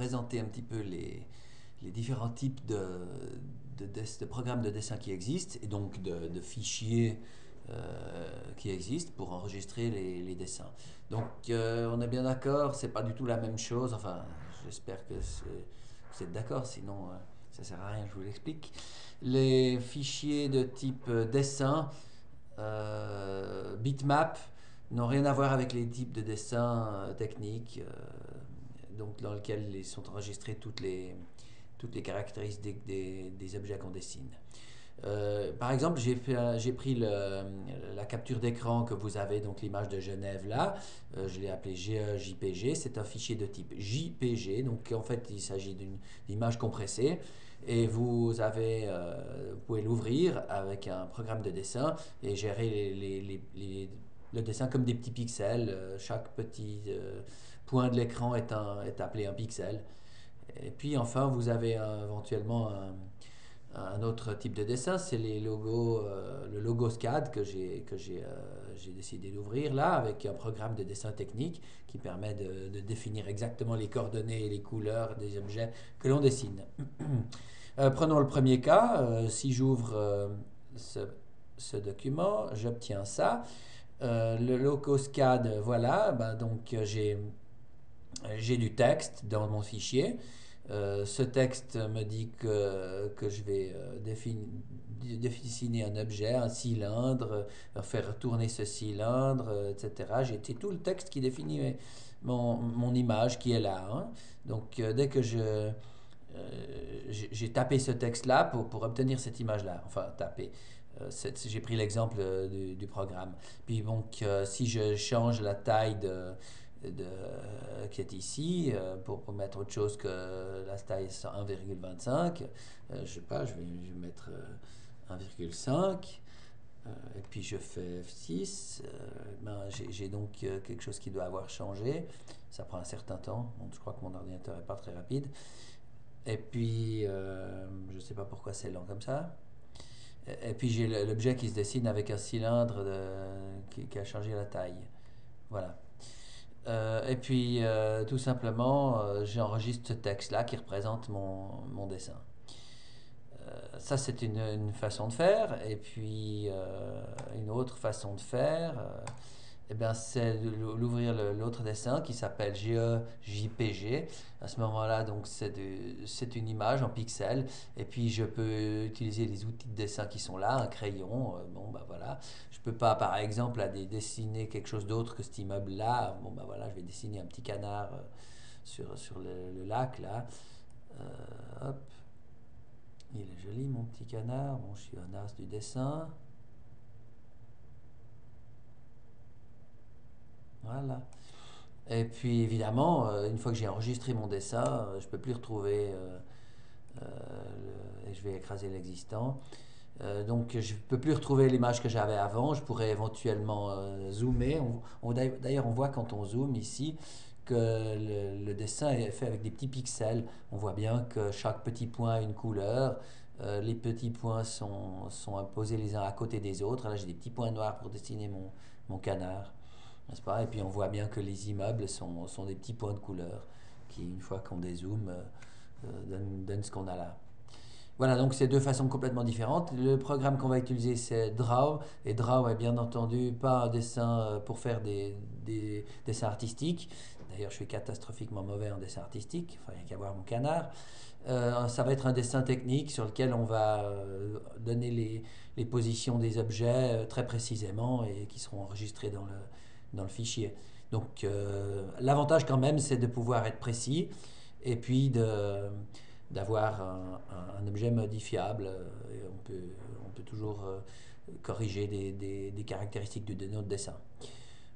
présenter un petit peu les différents types de programmes de dessin qui existent et donc de fichiers qui existent pour enregistrer les dessins. Donc on est bien d'accord, c'est pas du tout la même chose, enfin j'espère que vous êtes d'accord, sinon ça sert à rien, je vous l'explique. Les fichiers de type dessin, bitmap, n'ont rien à voir avec les types de dessins techniques, donc dans lesquels sont enregistrées toutes les caractéristiques des objets qu'on dessine. Par exemple, j'ai pris la capture d'écran que vous avez, donc l'image de Genève là, je l'ai appelé GEJPG, c'est un fichier de type JPG, donc en fait il s'agit d'une image compressée, et vous pouvez l'ouvrir avec un programme de dessin et gérer le dessin comme des petits pixels, chaque petit point de l'écran est appelé un pixel, et puis enfin vous avez éventuellement un autre type de dessin, c'est les logos, le logo SCAD j'ai décidé d'ouvrir là avec un programme de dessin technique qui permet de définir exactement les coordonnées et les couleurs des objets que l'on dessine. Prenons le premier cas. Si j'ouvre ce document, j'obtiens ça. Le logo SCAD, voilà. Ben donc j'ai du texte dans mon fichier. Ce texte me dit que je vais dessiner un objet, un cylindre, faire tourner ce cylindre, etc. J'ai tout le texte qui définit mon image qui est là. Hein. Donc dès que j'ai tapé ce texte-là pour obtenir cette image-là, enfin tapé. J'ai pris l'exemple du programme. Puis donc, si je change la taille qui est ici, pour mettre autre chose que la taille 1,25, je sais pas, je vais mettre 1,5, et puis je fais F6, ben j'ai donc quelque chose qui doit avoir changé. Ça prend un certain temps, donc je crois que mon ordinateur n'est pas très rapide. Et puis, je ne sais pas pourquoi c'est lent comme ça. Et puis j'ai l'objet qui se dessine avec un cylindre qui a changé la taille. Voilà. Et puis, tout simplement, j'enregistre ce texte-là qui représente mon dessin. Ça, c'est une façon de faire. Et puis, une autre façon de faire, eh bien, c'est d'ouvrir l'autre dessin qui s'appelle GEJPG. À ce moment-là, donc, c'est une image en pixels. Et puis, je peux utiliser les outils de dessin qui sont là, un crayon. Bon, bah voilà. Je peux pas, par exemple, dessiner quelque chose d'autre que cet immeuble-là. Bon, bah voilà, je vais dessiner un petit canard sur le lac, là. Hop. Il est joli, mon petit canard. Bon, je suis un as du dessin. Voilà. Et puis évidemment, une fois que j'ai enregistré mon dessin, je ne peux plus retrouver et je vais écraser l'existant. Donc je ne peux plus retrouver l'image que j'avais avant. Je pourrais éventuellement zoomer. D'ailleurs, on voit quand on zoome ici que le dessin est fait avec des petits pixels. On voit bien que chaque petit point a une couleur. Les petits points sont posés les uns à côté des autres. Là, j'ai des petits points noirs pour dessiner mon canard. N'est-ce pas? Et puis on voit bien que les immeubles sont des petits points de couleur qui, une fois qu'on dézoome, donnent ce qu'on a là. Voilà, donc c'est deux façons complètement différentes. Le programme qu'on va utiliser, c'est Draw. Et Draw est bien entendu pas un dessin pour faire des dessins artistiques. D'ailleurs, je suis catastrophiquement mauvais en dessin artistique. Enfin, il n'y a qu'à voir mon canard. Ça va être un dessin technique sur lequel on va donner les positions des objets très précisément et qui seront enregistrés dans le fichier. Donc l'avantage quand même, c'est de pouvoir être précis et puis d'avoir un objet modifiable. Et on peut toujours corriger des caractéristiques de notre dessin.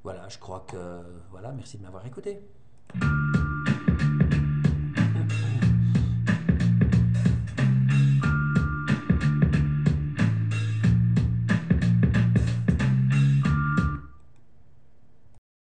Voilà, je crois que... Voilà, merci de m'avoir écouté.